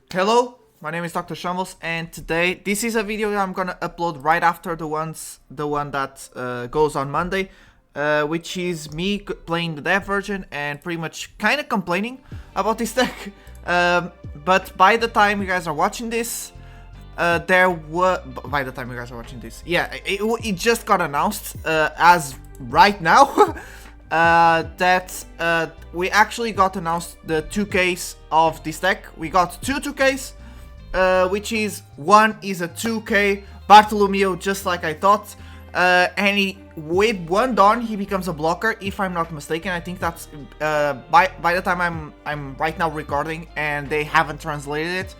Hello, my name is Dr. Shambles, and today this is a video that I'm gonna upload right after the one that goes on Monday, which is me playing the dev version and pretty much kind of complaining about this deck. But by the time you guys are watching this, yeah, it just got announced as right now. That we actually got announced the 2Ks of this deck. We got two 2Ks, which is one is a 2K Bartolomeo, just like I thought, and with one Dawn he becomes a blocker, if I'm not mistaken. I think that's by the time I'm right now recording, and they haven't translated it.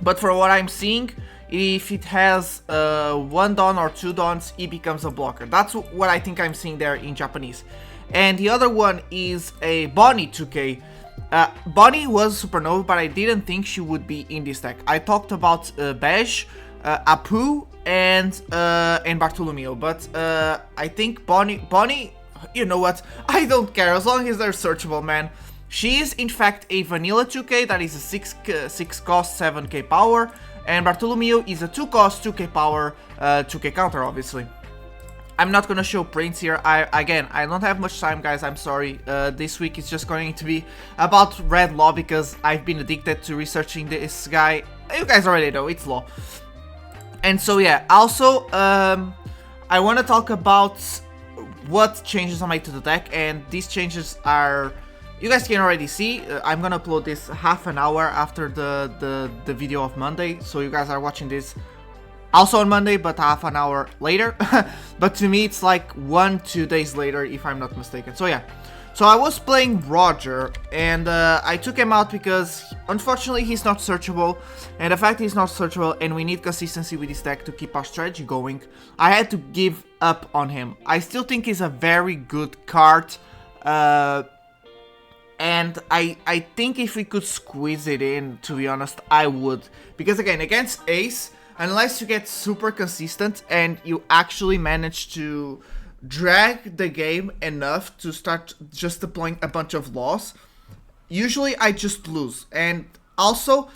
But for what I'm seeing, if it has one Dawn or two Dawns, it becomes a blocker. That's what I think I'm seeing there in Japanese. And the other one is a Bonnie 2K. Bonnie was Supernova, but I didn't think she would be in this deck. I talked about Bej, Apu, and Bartolomeo, but I think Bonnie, you know what? I don't care as long as they're searchable, man. She is in fact a vanilla 2K that is a 6 cost 7k power, and Bartolomeo is a 2 cost 2k power 2k counter, obviously. I'm not gonna show prints here. I don't have much time, guys. I'm sorry. This week is just going to be about Red Law because I've been addicted to researching this guy. You guys already know, it's Law. And so yeah, also I want to talk about what changes I made to the deck, and these changes are, you guys can already see. I'm gonna upload this half an hour after the video of Monday, so you guys are watching this also on Monday, but half an hour later. But to me, it's like 1-2 days later, if I'm not mistaken. So yeah, so I was playing Roger, and I took him out because unfortunately he's not searchable, and the fact he's not searchable and we need consistency with this deck to keep our strategy going, I had to give up on him. I still think he's a very good card, and I think if we could squeeze it in, to be honest, I would. Because again, against Ace, unless you get super consistent and you actually manage to drag the game enough to start just deploying a bunch of laws, usually I just lose. And also,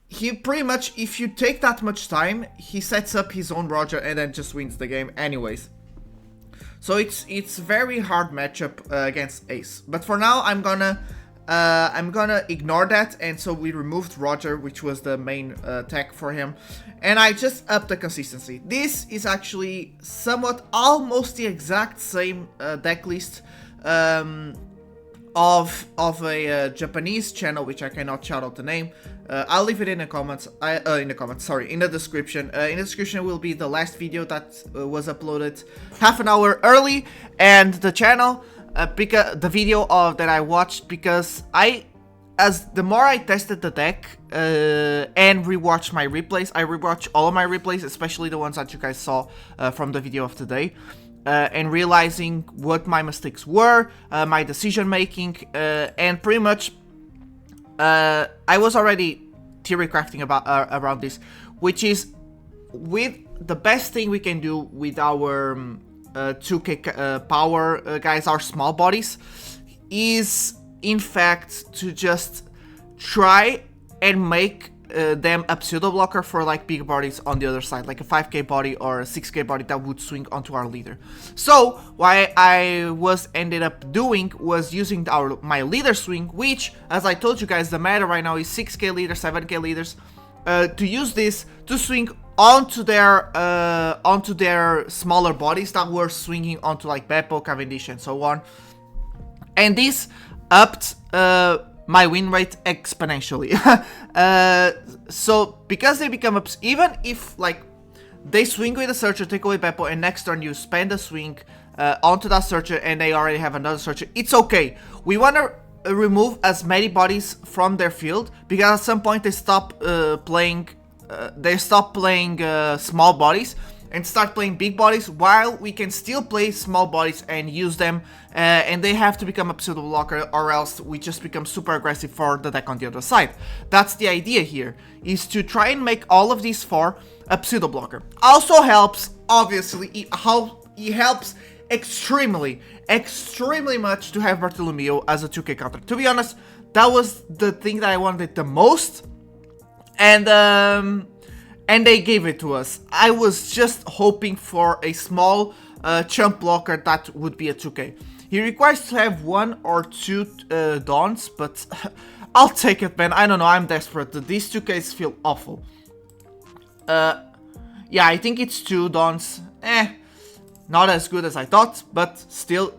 he pretty much, if you take that much time, he sets up his own Roger and then just wins the game anyways. So it's very hard matchup against Ace. But for now, I'm gonna ignore that, and so we removed Roger, which was the main tech for him, and I just upped the consistency. This is actually somewhat almost the exact same deck list of a Japanese channel, which I cannot shout out the name. I'll leave it in the comments. In the description. In the description will be the last video that was uploaded half an hour early, and the channel. The video that I watched, because the more I tested the deck and rewatched my replays, I rewatched all of my replays, especially the ones that you guys saw from the video of today, and realizing what my mistakes were, my decision making, and pretty much I was already theory crafting about around this, which is with the best thing we can do with our 2k power guys, our small bodies, is in fact to just try and make them a pseudo blocker for like big bodies on the other side, like a 5k body or a 6k body that would swing onto our leader. So what I ended up doing was using my leader swing, which, as I told you guys, the meta right now is 6k leaders, 7k leaders, to use this to swing onto their smaller bodies that were swinging onto like Beppo, Cavendish, and so on. And this upped my win rate exponentially. So because they become even if like they swing with a searcher, take away Beppo, and next turn you spend a swing onto that searcher and they already have another searcher, it's okay. We want to remove as many bodies from their field, because at some point they stop playing small bodies and start playing big bodies, while we can still play small bodies and use them, and they have to become a pseudo blocker, or else we just become super aggressive for the deck on the other side. That's the idea here, is to try and make all of these four a pseudo blocker. Also helps, obviously, it helps extremely much to have Bartolomeo as a 2k counter. To be honest, That was the thing that I wanted the most, and they gave it to us. I was just hoping for a small chump blocker that would be a 2k. He requires to have 1 or 2 dons, but I'll take it, man. I don't know, I'm desperate. These 2ks feel awful. Yeah, I think it's 2 dons. Not as good as I thought, but still,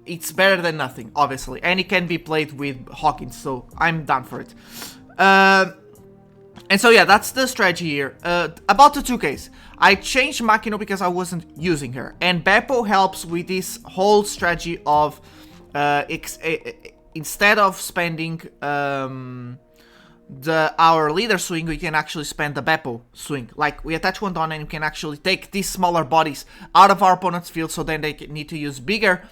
it's better than nothing, obviously. And it can be played with Hawkins, so I'm down for it. And so yeah, that's the strategy here. About the 2ks, I changed Makino because I wasn't using her. And Beppo helps with this whole strategy of instead of spending our leader swing, we can actually spend the Beppo swing. Like, we attach 1 Don and we can actually take these smaller bodies out of our opponent's field, so then they need to use bigger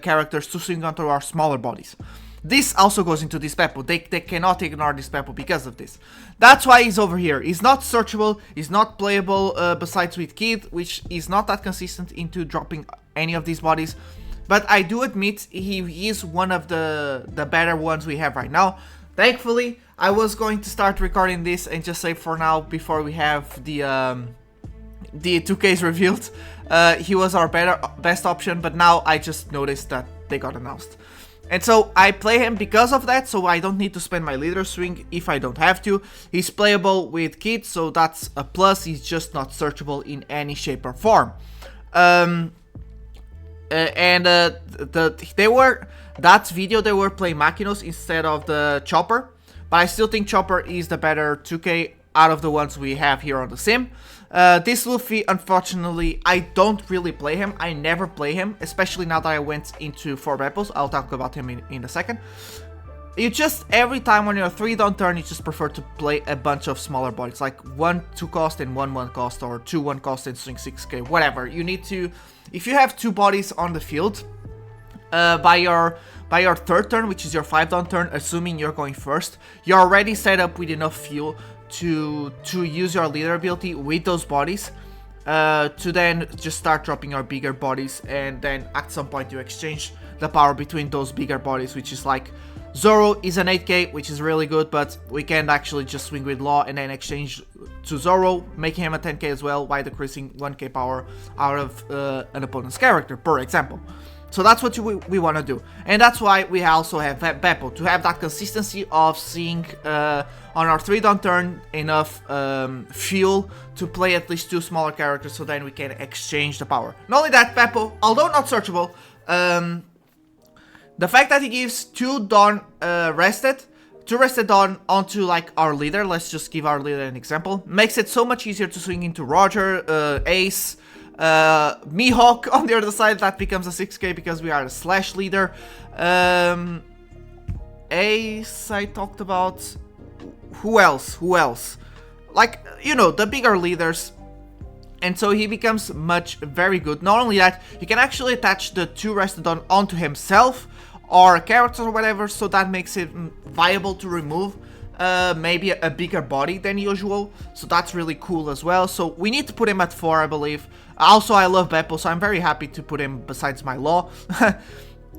characters to swing onto our smaller bodies. This also goes into this Beppo. They cannot ignore this Beppo because of this. That's why he's over here. He's not searchable, he's not playable besides with Kid, which is not that consistent into dropping any of these bodies. But I do admit he is one of the better ones we have right now. Thankfully, I was going to start recording this and just say for now, before we have the 2Ks revealed, he was our best option, but now I just noticed that they got announced. And so I play him because of that, so I don't need to spend my leader swing if I don't have to. He's playable with Kid, so that's a plus. He's just not searchable in any shape or form. That video they were playing Makinos instead of the Chopper, but I still think Chopper is the better 2K out of the ones we have here on the sim. This Luffy, unfortunately, I don't really play him. I never play him, especially now that I went into 4 Beppos. I'll talk about him in a second. You just, every time on your 3 down turn, you just prefer to play a bunch of smaller bodies, like 1 2 cost and 1 1 cost, or 2 1 cost and swing 6k, whatever. You need to, if you have 2 bodies on the field, by your 3rd turn, which is your 5 down turn, assuming you're going first, you're already set up with enough fuel to use your leader ability with those bodies, to then just start dropping your bigger bodies, and then at some point you exchange the power between those bigger bodies, which is like Zoro is an 8k, which is really good, but we can actually just swing with Law and then exchange to Zoro, making him a 10k as well, by decreasing 1k power out of an opponent's character, per example. So that's what we want to do, and that's why we also have Beppo, to have that consistency of seeing on our 3 down turn enough fuel to play at least 2 smaller characters, so then we can exchange the power. Not only that, Beppo, although not searchable, the fact that he gives 2 Dawn rested Dawn onto like our leader, let's just give our leader an example, makes it so much easier to swing into Roger, Ace, Mihawk on the other side. That becomes a 6k because we are a slash leader. Ace I talked about. Who else? Like, you know, the bigger leaders. And so he becomes very good. Not only that, you can actually attach the 2 rested onto himself or characters or whatever, so that makes it viable to remove maybe a bigger body than usual, so that's really cool as well. So we need to put him at 4, I believe. Also, I love Beppo, so I'm very happy to put him besides my Law.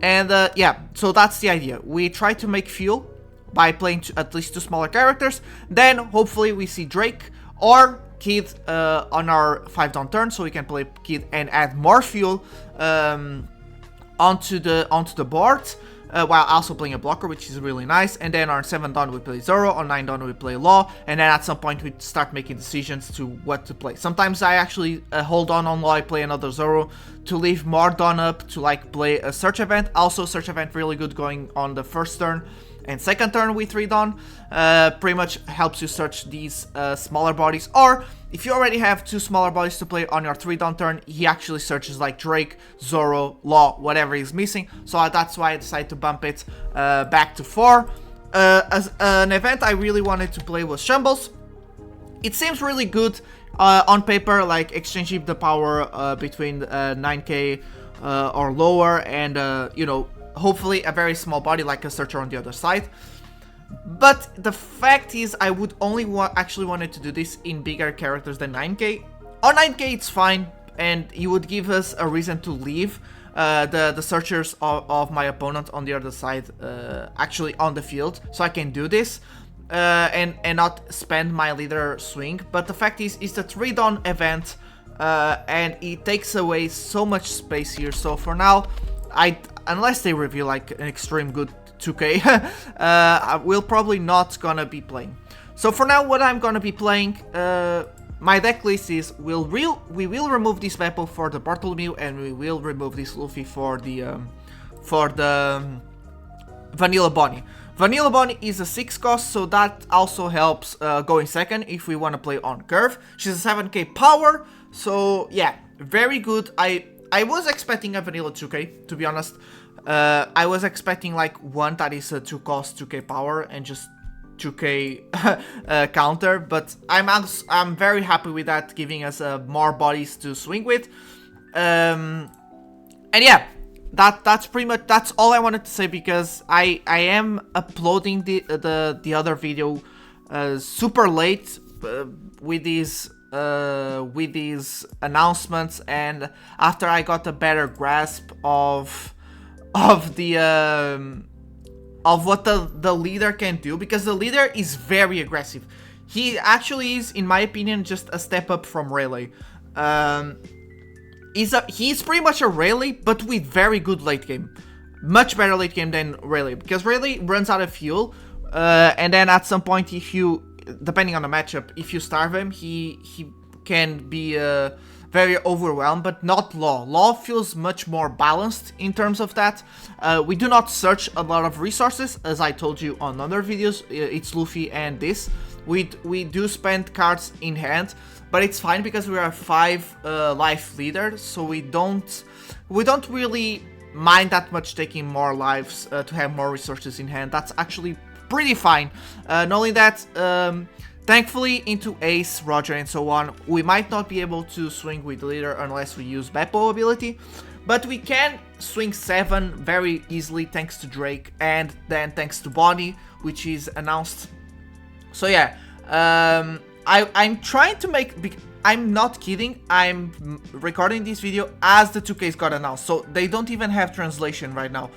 And yeah, so that's the idea. We try to make fuel by playing at least 2 smaller characters, then hopefully we see Drake or Kid on our 5 down turn, so we can play Kid and add more fuel onto the board, while also playing a blocker, which is really nice. And then on 7 down we play Zoro, on 9 down we play Law, and then at some point we start making decisions to what to play. Sometimes I actually hold on Law, I play another Zoro to leave more Dawn up to like play a search event. Also search event really good going on the 1st turn and 2nd turn with 3 Dawn. Pretty much helps you search these smaller bodies, or if you already have 2 smaller bodies to play on your 3 down turn, he actually searches like Drake, Zoro, Law, whatever he's missing. So that's why I decided to bump it back to 4. As an event I really wanted to play was Shambles. It seems really good on paper, like exchanging the power between 9k or lower, and you know, hopefully a very small body like a searcher on the other side. But the fact is, I would only actually wanted to do this in bigger characters than 9k. On 9k it's fine, and you would give us a reason to leave the searchers of my opponent on the other side actually on the field, so I can do this and not spend my leader swing. But the fact is, it's a 3-dawn event, and it takes away so much space here. So for now, unless they reveal like an extreme good 2k, I will probably not gonna be playing. So for now, what I'm gonna be playing, my deck list is we will remove this Beppo for the Bartholomew, and we will remove this Luffy for the Vanilla Bonnie. Vanilla Bonnie is a 6 cost, so that also helps going second if we want to play on curve. She's a 7k power, so yeah, very good. I was expecting a Vanilla 2k, to be honest. I was expecting like one that is a 2 cost 2k power and just 2k counter, but I'm very happy with that, giving us more bodies to swing with. And yeah, that's all I wanted to say, because I am uploading the other video super late with these announcements, and after I got a better grasp of what the leader can do, because the leader is very aggressive. He actually is, in my opinion, just a step up from Rayleigh. He's pretty much a Rayleigh, but with very good late game. Much better late game than Rayleigh, because Rayleigh runs out of fuel, and then at some point, if you, depending on the matchup, if you starve him, he can be very overwhelmed, but not Law. Law feels much more balanced in terms of that. We do not search a lot of resources, as I told you on other videos. It's Luffy and this. We do spend cards in hand, but it's fine because we are 5 life leaders, so we don't really mind that much taking more lives to have more resources in hand. That's actually pretty fine. Not only that, thankfully, into Ace, Roger, and so on, we might not be able to swing with leader unless we use Beppo ability, but we can swing 7 very easily thanks to Drake, and then thanks to Bonnie, which is announced. So yeah, I'm trying to make, I'm not kidding, I'm recording this video as the 2Ks got announced, so they don't even have translation right now.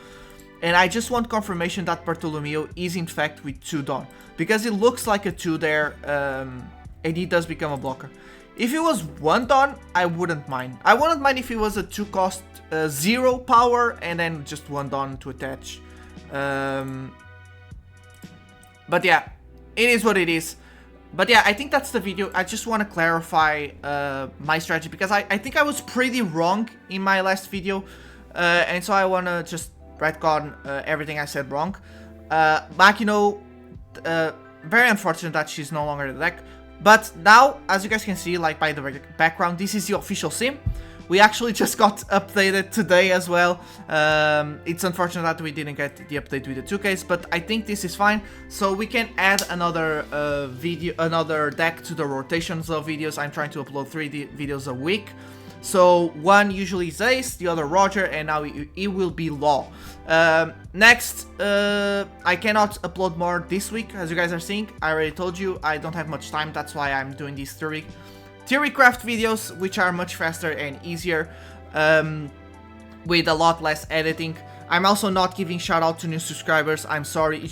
And I just want confirmation that Bartolomeo is in fact with 2 Dawn, because it looks like a 2 there, and he does become a blocker. If it was 1 Dawn, I wouldn't mind. I wouldn't mind if it was a 2 cost 0 power and then just 1 Dawn to attach. But yeah, it is what it is. But yeah, I think that's the video. I just want to clarify my strategy, because I think I was pretty wrong in my last video, and so I want to just retcon everything I said wrong. Makino, very unfortunate that she's no longer in the deck. But now, as you guys can see, like by the background, this is the official sim. We actually just got updated today as well. It's unfortunate that we didn't get the update with the 2Ks, but I think this is fine. So we can add another another deck to the rotations of videos. I'm trying to upload 3 videos a week. So one usually is Ace, the other Roger, and now it will be Law. Next, I cannot upload more this week, as you guys are seeing. I already told you I don't have much time. That's why I'm doing these theory craft videos, which are much faster and easier, with a lot less editing. I'm also not giving shout out to new subscribers. I'm sorry.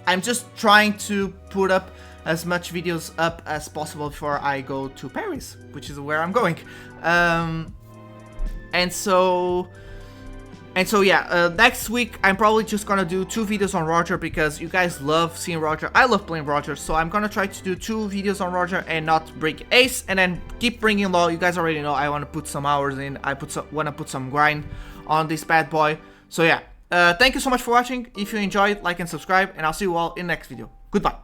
I'm just trying to put up as much videos up as possible before I go to Paris, which is where I'm going. And so yeah, next week I'm probably just gonna do 2 videos on Roger, because you guys love seeing Roger. I love playing Roger, so I'm gonna try to do 2 videos on Roger and not bring Ace, and then keep bringing Law. You guys already know I want to put some hours in. I want to put some grind on this bad boy. So yeah, thank you so much for watching. If you enjoyed, like and subscribe, and I'll see you all in the next video. Goodbye.